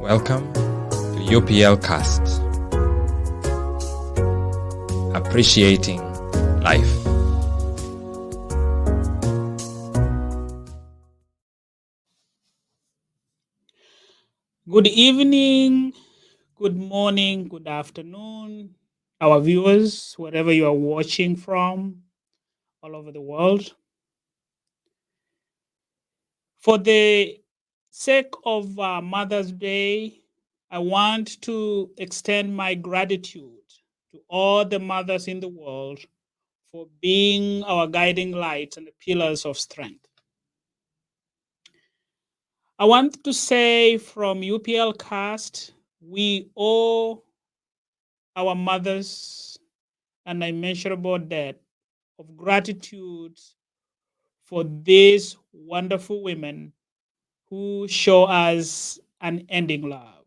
Welcome to UPL Cast. Appreciating life. Good evening, good morning, good afternoon, our viewers, wherever you are watching from, all over the world. For the sake of Mother's Day, I want to extend my gratitude to all the mothers in the world for being our guiding lights and the pillars of strength. I want to say from UPL Cast, we owe our mothers an immeasurable debt of gratitude for these wonderful women who show us unending love,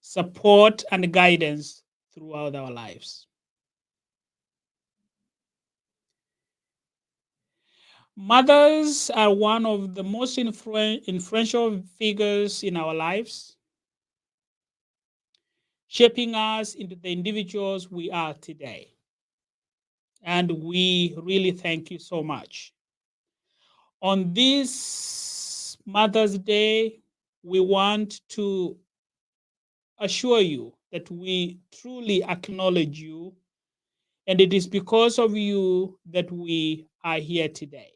support, and guidance throughout our lives. Mothers are one of the most influential figures in our lives, shaping us into the individuals we are today. And we really thank you so much. On this Mother's Day, we want to assure you that we truly acknowledge you, and it is because of you that we are here today.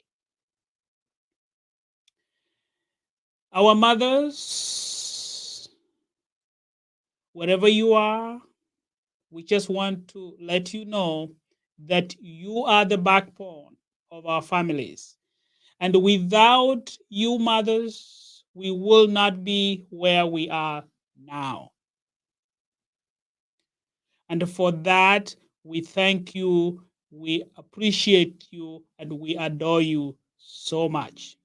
Our mothers, wherever you are, we just want to let you know that you are the backbone of our families. And without you, mothers, we will not be where we are now. And for that, we thank you, we appreciate you, and we adore you so much.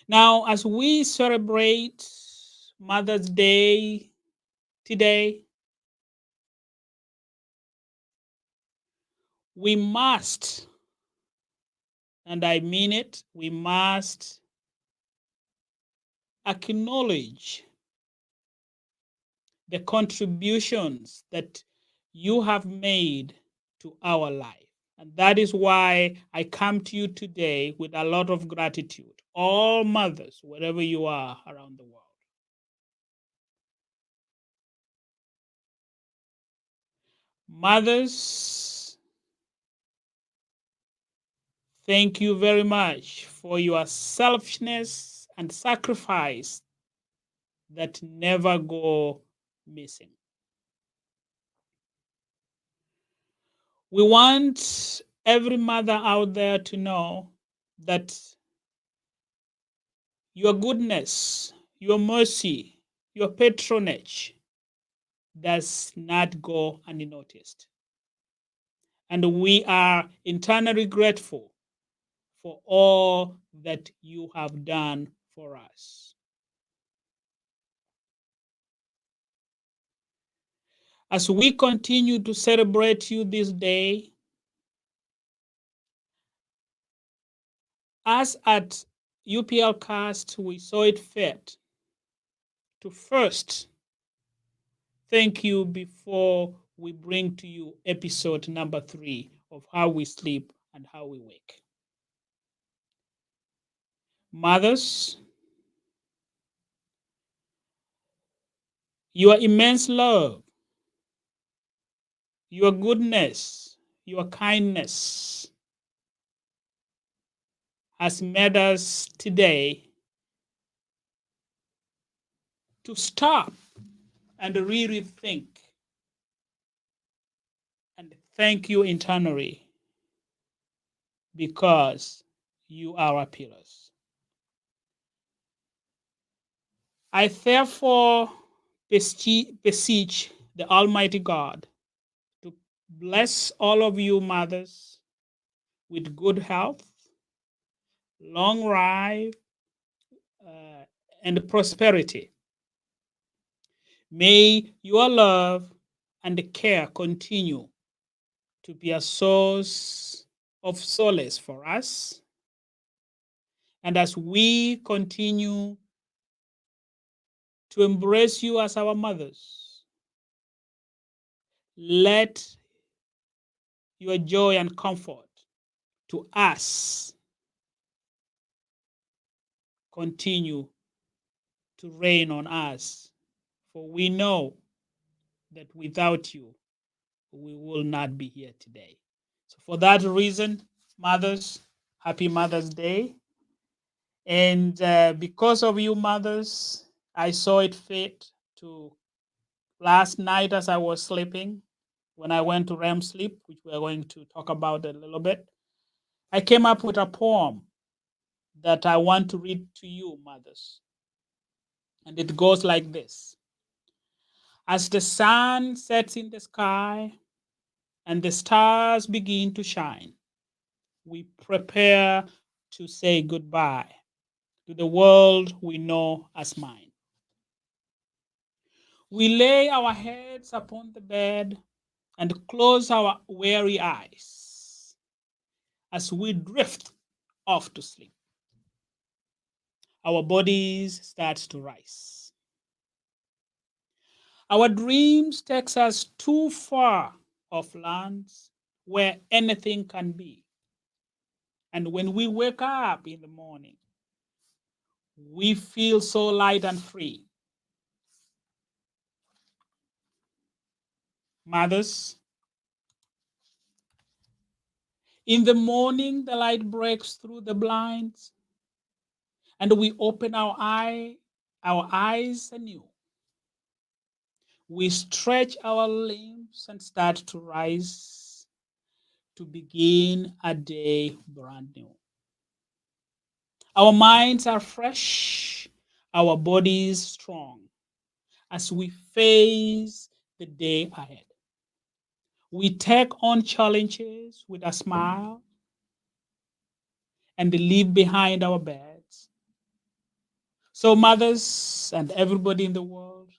Now, as we celebrate Mother's Day today, we must, and I mean it, we must acknowledge the contributions that you have made to our life. And that is why I come to you today with a lot of gratitude. All mothers, wherever you are around the world. Mothers, thank you very much for your selfishness and sacrifice that never go missing. We want every mother out there to know that your goodness, your mercy, your patronage does not go unnoticed. And we are internally grateful for all that you have done for us. As we continue to celebrate you this day, as at UPL Cast, we saw it fit to first thank you before we bring to you episode number 3 of How We Sleep and How We Wake. Mothers, your immense love, your goodness, your kindness has made us today to stop and really think and thank you internally because you are our pillars. I therefore beseech the Almighty God to bless all of you mothers with good health, long life, and prosperity. May your love and care continue to be a source of solace for us And as we continue to embrace you as our mothers, let your joy and comfort to us continue to reign on us. For we know that without you, we will not be here today. So, for that reason, mothers, happy Mother's Day. And because of you, mothers, I saw it fit to last night as I was sleeping, when I went to REM sleep, which we're going to talk about a little bit, I came up with a poem that I want to read to you, mothers. And it goes like this: As the sun sets in the sky and the stars begin to shine, we prepare to say goodbye to the world we know as mine. We lay our heads upon the bed and close our weary eyes as we drift off to sleep. Our bodies start to rise. Our dreams takes us too far off lands where anything can be. And when we wake up in the morning, we feel so light and free. Mothers, in the morning, the light breaks through the blinds and we open our eyes anew. We stretch our limbs and start to rise to begin a day brand new. Our minds are fresh, our bodies strong as we face the day ahead. We take on challenges with a smile and leave behind our beds. So, mothers and everybody in the world,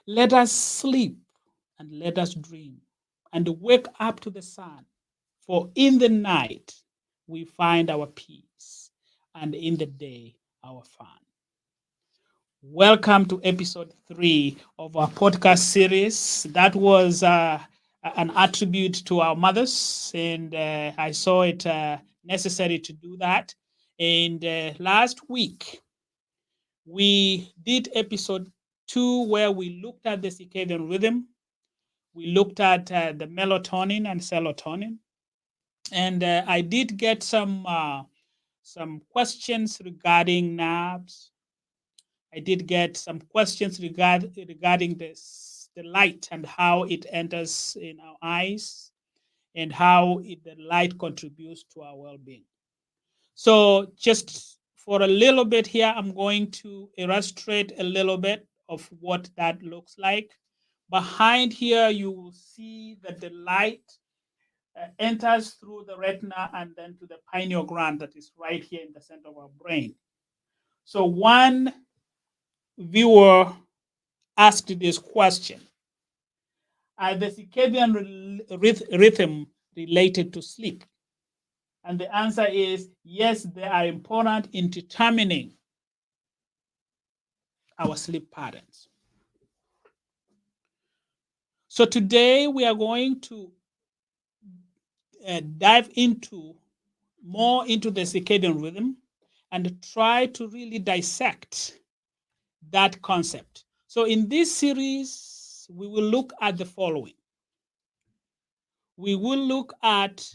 let us sleep and let us dream and wake up to the sun. For in the night we find our peace, and in the day our fun. Welcome to episode 3 of our podcast series. That was an attribute to our mothers, and I saw it necessary to do that. And last week, we did episode 2 where we looked at the circadian rhythm. We looked at the melatonin and serotonin. And I did get some questions regarding nerves. I did get some questions regarding this, the light and how it enters in our eyes and how the light contributes to our well-being. So just for a little bit here, I'm going to illustrate a little bit of what that looks like. Behind here, you will see that the light enters through the retina and then to the pineal gland that is right here in the center of our brain. So one viewer asked this question: Are the circadian rhythm related to sleep? And the answer is yes, they are important in determining our sleep patterns. So today we are going to dive more into the circadian rhythm and try to really dissect that concept. So in this series, we will look at the following. We will look at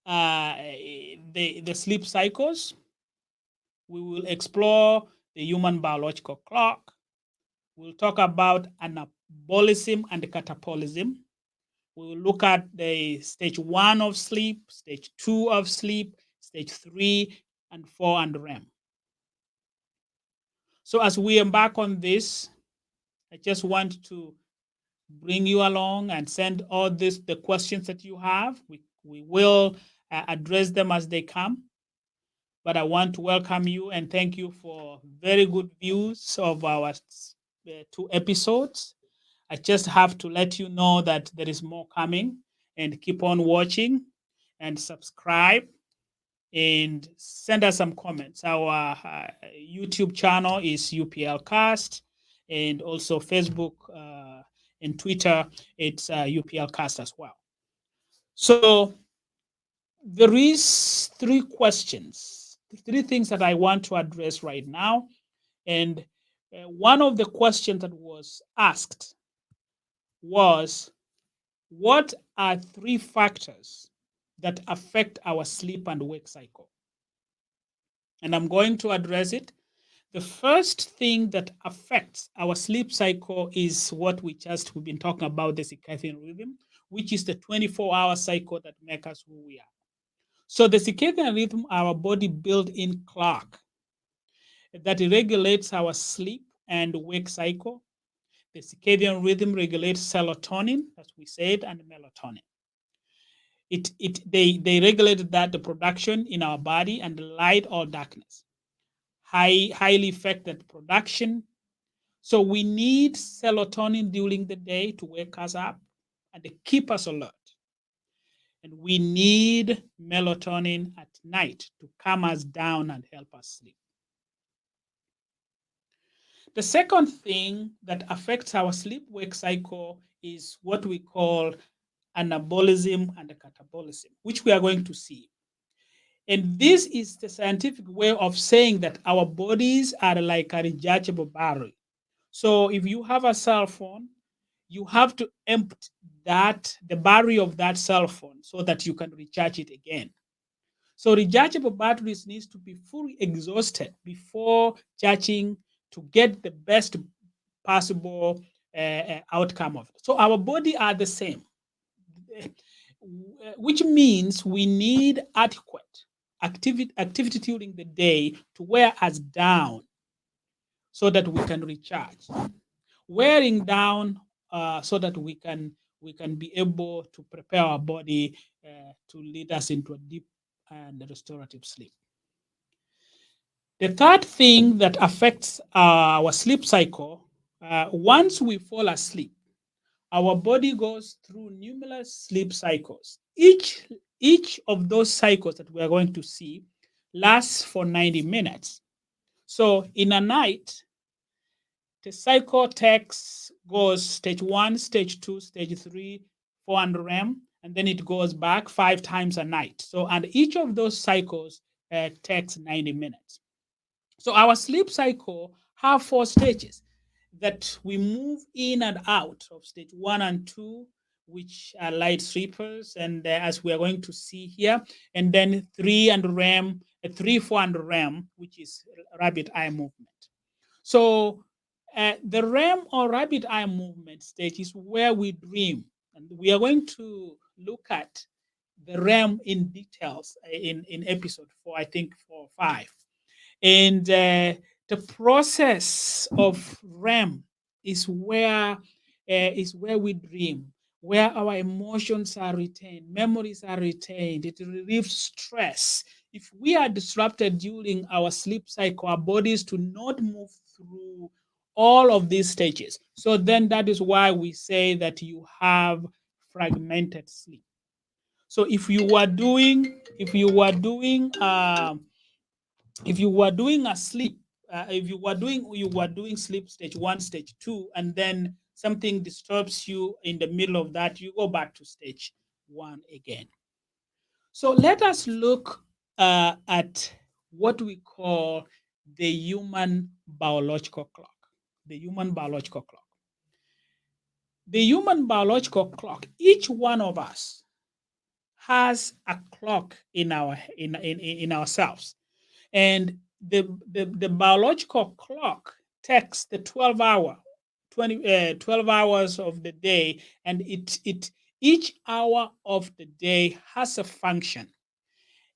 the sleep cycles. We will explore the human biological clock. We'll talk about anabolism and catabolism. We will look at the stage 1 of sleep, stage 2 of sleep, stage 3 and 4 and REM. So as we embark on this, I just want to bring you along and send all the questions that you have. We will address them as they come. But I want to welcome you and thank you for very good views of our 2 episodes. I just have to let you know that there is more coming, and keep on watching and subscribe and send us some comments. Our YouTube channel is UPL Cast, and also Facebook and Twitter, it's UPL Cast as well. So there is three things that I want to address right now. And one of the questions that was asked was, what are three factors that affect our sleep and wake cycle? And I'm going to address it. The first thing that affects our sleep cycle is what we've been talking about, the circadian rhythm, which is the 24-hour cycle that makes us who we are. So the circadian rhythm, our body built-in clock that regulates our sleep and wake cycle. The circadian rhythm regulates serotonin, as we said, and melatonin. They regulate that the production in our body, and light or darkness highly affect that production. So we need serotonin during the day to wake us up and to keep us alert. And we need melatonin at night to calm us down and help us sleep. The second thing that affects our sleep-wake cycle is what we call anabolism and catabolism, which we are going to see. And this is the scientific way of saying that our bodies are like a rechargeable battery. So if you have a cell phone, you have to empty the battery of that cell phone so that you can recharge it again. So rechargeable batteries needs to be fully exhausted before charging to get the best possible outcome of it. So our body are the same, which means we need adequate activity during the day to wear us down so that we can recharge. Wearing down so that we can be able to prepare our body to lead us into a deep and restorative sleep. The third thing that affects our sleep cycle, once we fall asleep, our body goes through numerous sleep cycles. Each of those cycles that we are going to see lasts for 90 minutes. So in a night, the cycle goes stage 1, stage 2, stage 3, 4, and REM, and then it goes back 5 times a night. So, and each of those cycles takes 90 minutes. So our sleep cycle have 4 stages that we move in and out of stage 1 and 2, which are light sleepers, and as we are going to see here, and then 3 and REM, 3, 4, and REM, which is rabbit eye movement. So the REM or rabbit eye movement stage is where we dream, and we are going to look at the REM in details in episode 4, I think 4 or 5. And the process of REM is where we dream, where our emotions are retained, memories are retained. It relieves stress. If we are disrupted during our sleep cycle, our bodies do not move through all of these stages. So then that is why we say that you have fragmented sleep. So if you were doing a sleep, if you were doing sleep stage 1, stage 2, and then something disturbs you in the middle of that, you go back to stage 1 again. So let us look at what we call the human biological clock. The human biological clock. The human biological clock, each one of us has a clock in ourselves. And the biological clock takes the 12 hours of the day, and each hour of the day has a function.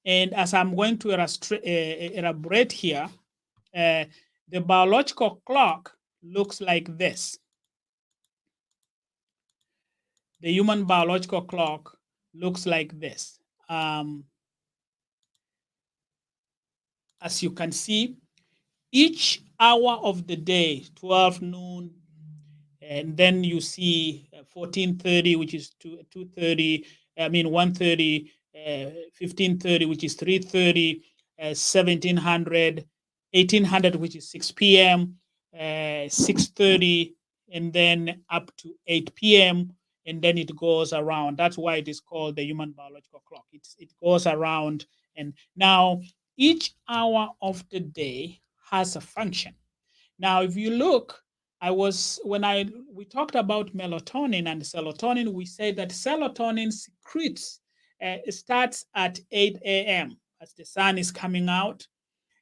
And as I'm going to elaborate here, the biological clock looks like this. The human biological clock looks like this. As you can see, each hour of the day, 12 noon, and then you see 14:30, which is 2:30, 1:30, 15:30, which is 3:30, 1700, 1800, which is 6 p.m., 6:30, and then up to 8 p.m., and then it goes around. That's why it is called the human biological clock. It goes around, and now each hour of the day has a function. Now, if you look, I was when I we talked about melatonin and serotonin, we said that serotonin secretes it starts at 8 a.m. as the sun is coming out.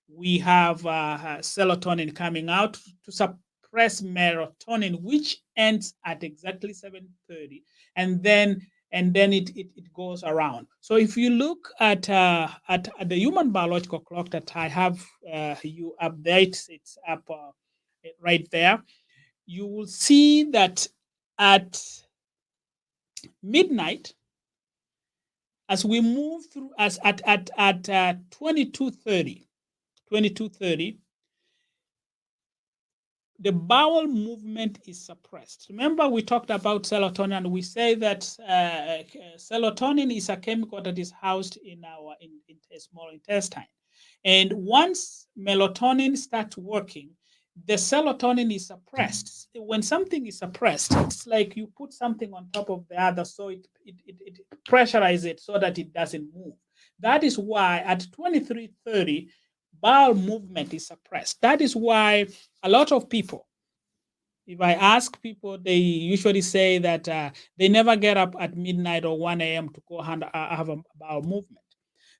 We have serotonin coming out to suppress melatonin, which ends at exactly 7:30, and then it goes around. So if you look at the human biological clock that I have you update, it's up right there. You will see that at midnight, as we move through, as at 22:30, the bowel movement is suppressed. Remember, we talked about serotonin, and we say that serotonin is a chemical that is housed in our in small intestine. And once melatonin starts working, the serotonin is suppressed. When something is suppressed, it's like you put something on top of the other, so it pressurizes it so that it doesn't move. That is why at 23:30, bowel movement is suppressed. That is why a lot of people, if I ask people, they usually say that they never get up at midnight or 1 a.m. to go have a bowel movement.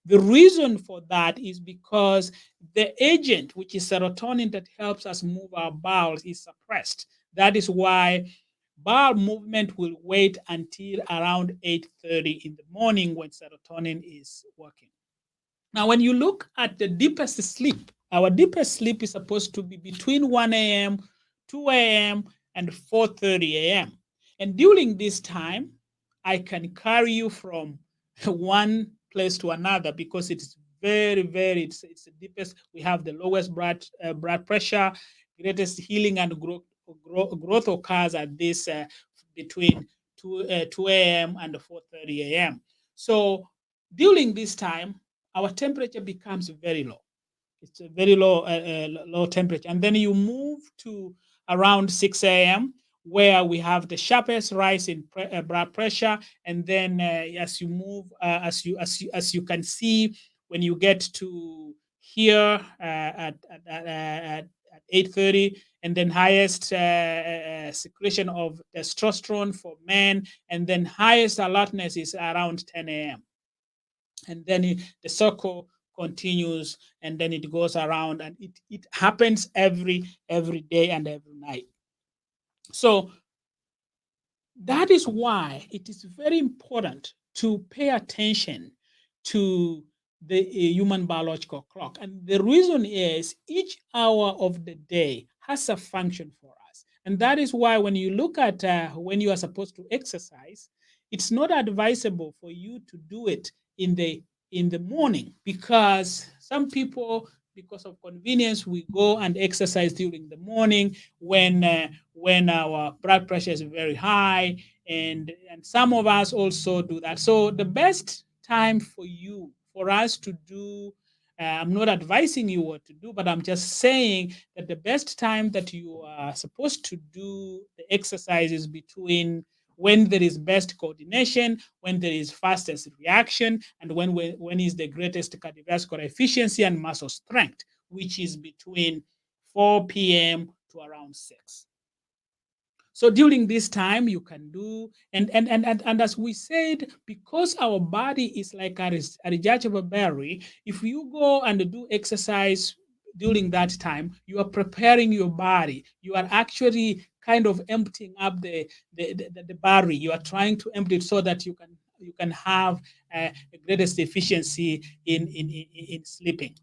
The reason for that is because the agent, which is serotonin that helps us move our bowels, is suppressed. That is why bowel movement will wait until around 8:30 in the morning when serotonin is working. Now, when you look at the deepest sleep, our deepest sleep is supposed to be between 1 a.m., 2 a.m., and 4:30 a.m. And during this time, I can carry you from one place to another because it's it's the deepest. We have the lowest blood pressure, greatest healing and growth occurs at this between 2 a.m. and 4:30 a.m. So during this time, our temperature becomes very low. It's a very low temperature. And then you move to around 6 a.m., where we have the sharpest rise in blood pressure. And then as you move, as you can see, when you get to here at 8:30, and then highest secretion of testosterone for men, and then highest alertness is around 10 a.m. And then the circle continues, and then it goes around, and it happens every day and every night. So that is why it is very important to pay attention to the human biological clock. And the reason is each hour of the day has a function for us. And that is why when you look at when you are supposed to exercise, it's not advisable for you to do it in the morning, because some people, because of convenience, we go and exercise during the morning when our blood pressure is very high, and some of us also do that. So the best time for us to do, I'm not advising you what to do, but I'm just saying that the best time that you are supposed to do the exercise is between when there is best coordination, when there is fastest reaction, and when is the greatest cardiovascular efficiency and muscle strength, which is between 4 p.m. to around 6. So during this time, you can do, and as we said, because our body is like a rechargeable battery, if you go and do exercise during that time, you are preparing your body. You are actually kind of emptying up the battery. You are trying to empty it so that you can have the greatest efficiency in sleeping.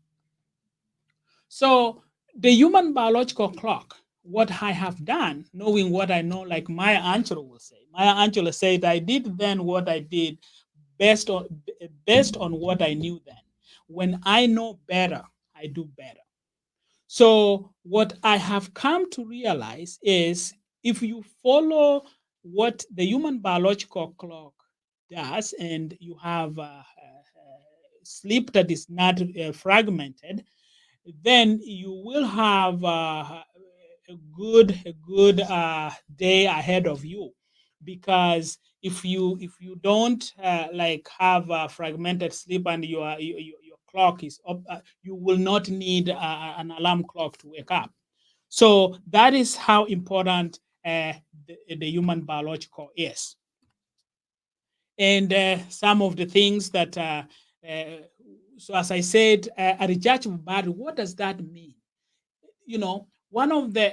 So the human biological clock, what I have done, knowing what I know, like Maya Angelou will say. Maya Angelou said, I did then what I did based on what I knew then. When I know better, I do better. So what I have come to realize is if you follow what the human biological clock does, and you have sleep that is not fragmented, then you will have a good day ahead of you, because if you don't like have fragmented sleep, and your clock is up, you will not need an alarm clock to wake up. So that is how important the human biological is. And some of the things that uh, so as I said, a rechargeable battery, what does that mean? One of the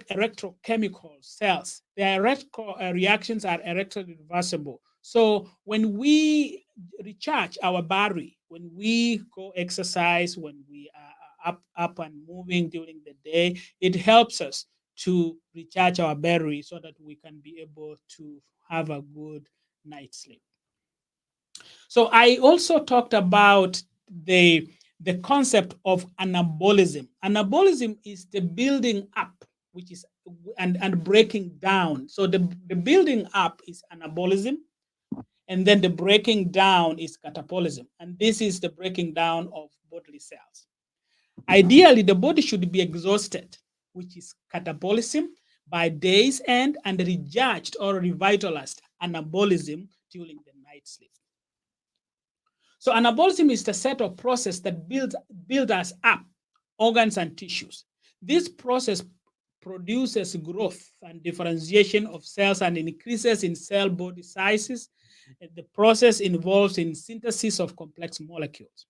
electrochemical cells, the electrical reactions are electrically reversible. So when we recharge our battery, when we go exercise, when we are up and moving during the day, it helps us to recharge our battery so that we can be able to have a good night's sleep. So I also talked about the concept of anabolism. Anabolism is the building up, which is and breaking down. So the building up is anabolism, and then the breaking down is catabolism. And this is the breaking down of bodily cells. Ideally, the body should be exhausted, which is catabolism, by day's end, and recharged or revitalized, anabolism, during the night sleep. So anabolism is the set of process that build us up, organs and tissues. This process produces growth and differentiation of cells and increases in cell body sizes. The process involves in synthesis of complex molecules.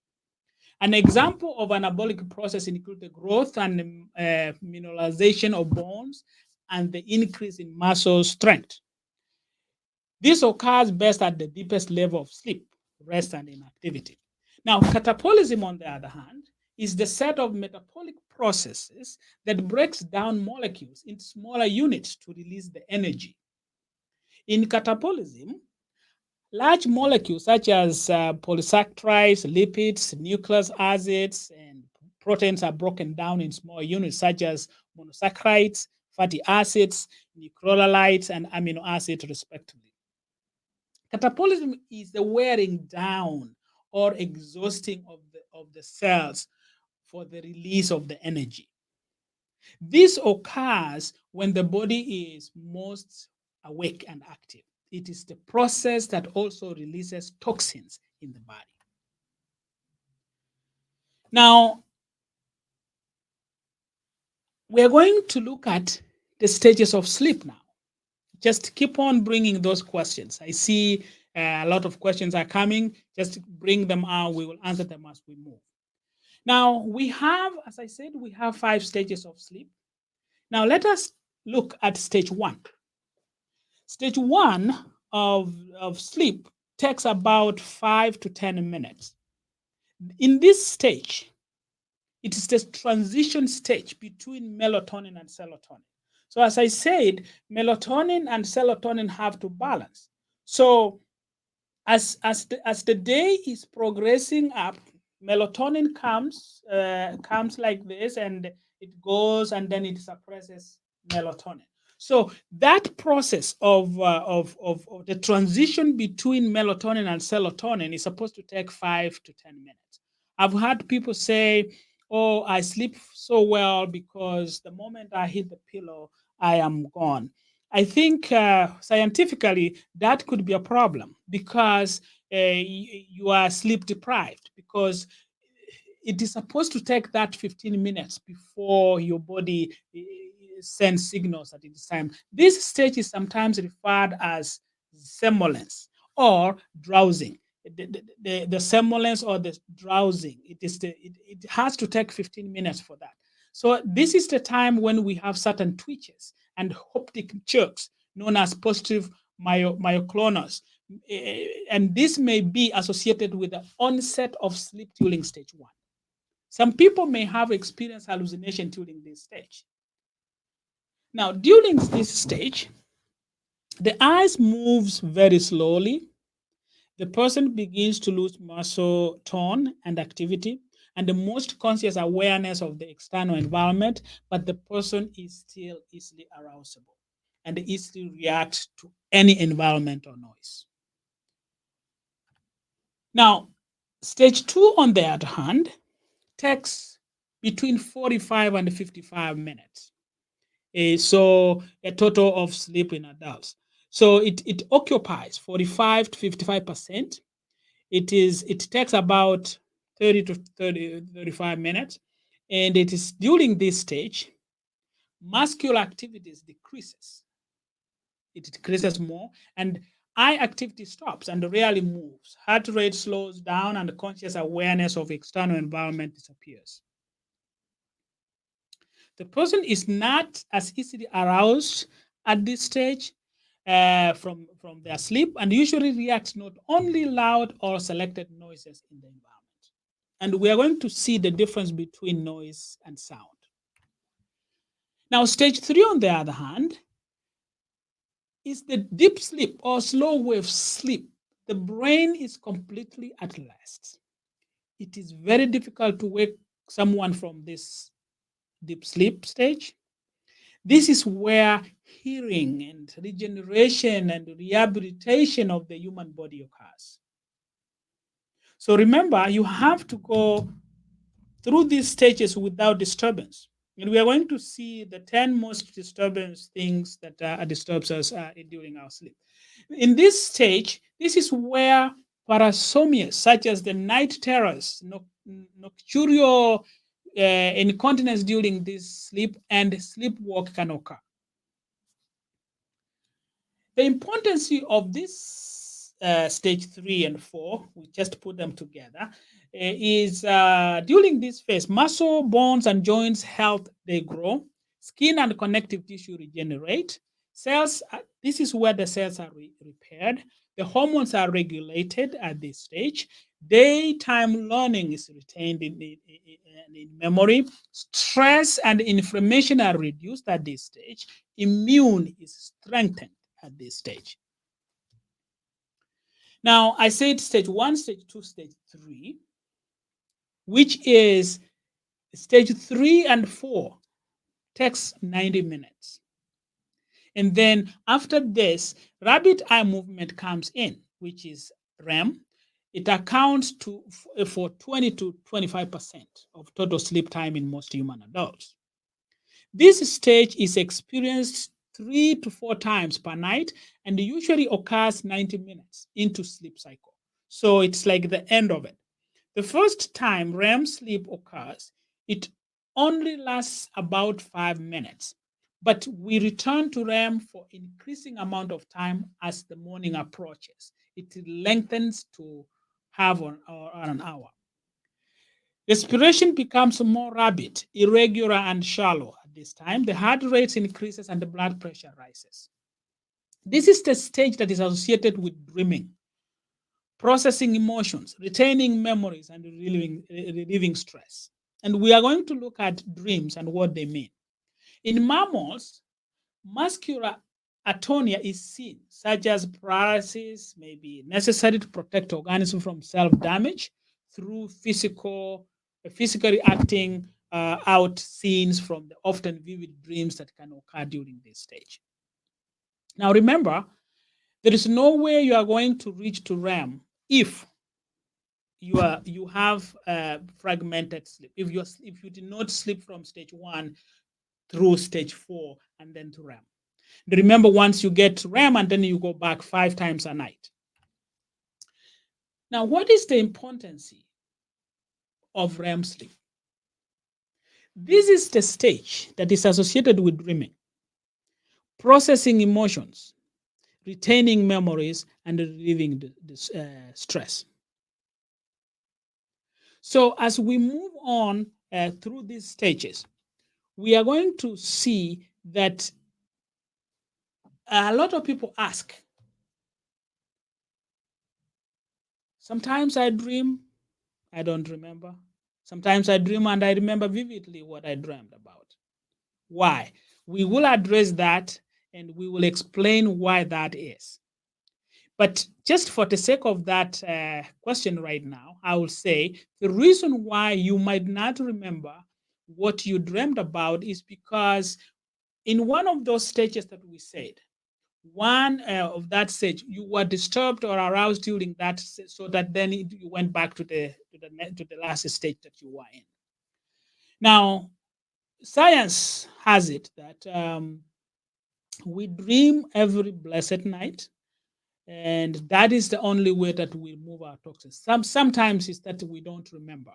An example of anabolic process include the growth and mineralization of bones and the increase in muscle strength. This occurs best at the deepest level of sleep, rest, and inactivity. Now, catabolism, on the other hand, is the set of metabolic processes that breaks down molecules into smaller units to release the energy. In catabolism, large molecules such as polysaccharides, lipids, nucleic acids, and proteins are broken down in small units such as monosaccharides, fatty acids, nucleotides, and amino acids, respectively. Catabolism is the wearing down or exhausting of the cells for the release of the energy. This occurs when the body is most awake and active. It is the process that also releases toxins in the body. Now, we're going to look at the stages of sleep now. Just keep on bringing those questions. I see a lot of questions are coming. Just bring them out. We will answer them as we move. Now, we have, as I said, we have 5 stages of sleep. Now, let us look at stage 1. Stage 1 of sleep takes about 5 to 10 minutes. In this stage, it is the transition stage between melatonin and serotonin. So, as I said, melatonin and serotonin have to balance. So, as the day is progressing up, melatonin comes like this, and it goes, and then it suppresses melatonin. So that process of the transition between melatonin and serotonin is supposed to take 5 to 10 minutes. I've had people say, "Oh, I sleep so well because the moment I hit the pillow, I am gone." I think scientifically that could be a problem, because you are sleep deprived, because it is supposed to take that 15 minutes before your body sends signals that it is time. This stage is sometimes referred as somnolence or drowsing. The somnolence or the drowsing, it has to take 15 minutes for that. So this is the time when we have certain twitches and optic jerks known as positive myoclonus. And this may be associated with the onset of sleep during stage 1. Some people may have experienced hallucination during this stage. Now, during this stage, the eyes moves very slowly. The person begins to lose muscle tone and activity, and the most conscious awareness of the external environment, but the person is still easily arousable and easily reacts to any environmental noise. Now, Stage 2, on the other hand, takes between 45 and 55 minutes. So a total of sleep in adults. So it occupies 45 to 55%. It takes about 30 to 35 minutes. And it is during this stage, muscular activities decreases. It decreases more, and eye activity stops and rarely moves. Heart rate slows down, and conscious awareness of external environment disappears. The person is not as easily aroused at this stage from their sleep, and usually reacts not only loud or selected noises in the environment. And we are going to see the difference between noise and sound. Now, stage 3, on the other hand, is the deep sleep or slow wave sleep. The brain is completely at rest. It is very difficult to wake someone from this deep sleep stage. This is where healing and regeneration and rehabilitation of the human body occurs. So remember, you have to go through these stages without disturbance. And we are going to see the 10 most disturbance things that disturbs us during our sleep. In this stage, this is where parasomnias such as the night terrors, nocturnal incontinence during this sleep, and sleepwalk can occur. The importance of this stage 3 and 4, we just put them together, is during this phase, muscle, bones, and joints health, they grow, skin and connective tissue regenerate, cells, this is where the cells are repaired, the hormones are regulated at this stage, daytime learning is retained in memory, stress and inflammation are reduced at this stage, immune is strengthened at this stage. Now, I said stage 1, stage 2, stage 3, which is stage 3 and 4 takes 90 minutes. And then after this, rapid eye movement comes in, which is REM. It accounts for 20 to 25% of total sleep time in most human adults. This stage is experienced 3 to 4 times per night and usually occurs 90 minutes into sleep cycle. So it's like the end of it. The first time REM sleep occurs, it only lasts about 5 minutes, but we return to REM for increasing amount of time as the morning approaches. It lengthens to half or an hour. Respiration becomes more rapid, irregular, and shallow at this time. The heart rate increases and the blood pressure rises. This is the stage that is associated with dreaming, processing emotions, retaining memories, and relieving stress. And we are going to look at dreams and what they mean. In mammals, muscular atonia is seen, such as paralysis may be necessary to protect organism from self-damage through physically acting out scenes from the often vivid dreams that can occur during this stage. Now remember, there is no way you are going to reach to REM if you have fragmented sleep. If you did not sleep from stage 1 through stage 4 and then to REM. Remember, once you get REM and then you go back 5 times a night. Now, what is the importance of REM sleep? This is the stage that is associated with dreaming, processing emotions, retaining memories, and relieving the stress. So as we move on through these stages, we are going to see that a lot of people ask, sometimes I dream, I don't remember. Sometimes I dream and I remember vividly what I dreamed about. Why? We will address that and we will explain why that is. But just for the sake of that question right now, I will say the reason why you might not remember what you dreamed about is because in one of those stages that we said, one of that stage, you were disturbed or aroused during that, so that then you went back to the last stage that you were in. Now, science has it that we dream every blessed night, and that is the only way that we move our toxins. Sometimes it's that we don't remember.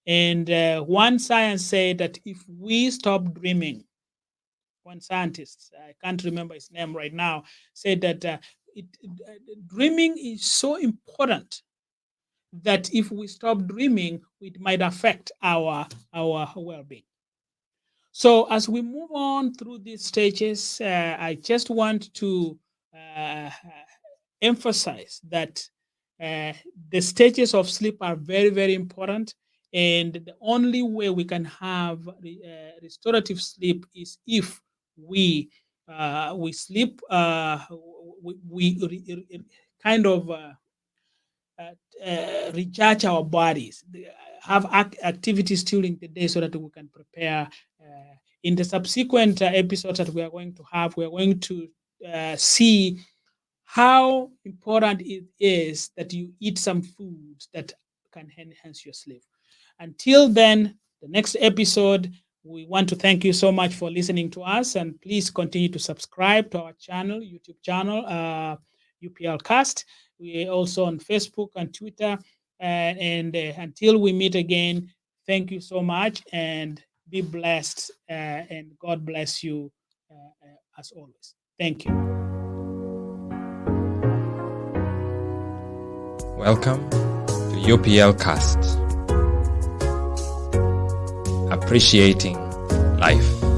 And one science said that if we stop dreaming, one scientist, I can't remember his name right now, said that dreaming is so important that if we stop dreaming, it might affect our well-being. So as we move on through these stages, I just want to uh, emphasize that uh, the stages of sleep are very, very important. And the only way we can have restorative sleep is if we sleep, kind of recharge our bodies, have activities during the day so that we can prepare. In the subsequent episodes that we are going to have, we are going to see how important it is that you eat some foods that can enhance your sleep. Until then, the next episode, we want to thank you so much for listening to us, and please continue to subscribe to our channel, YouTube channel, UPL Cast. We are also on Facebook and Twitter. And until we meet again, thank you so much, and be blessed, and God bless you as always. Thank you. Welcome to UPL Cast. Appreciating life.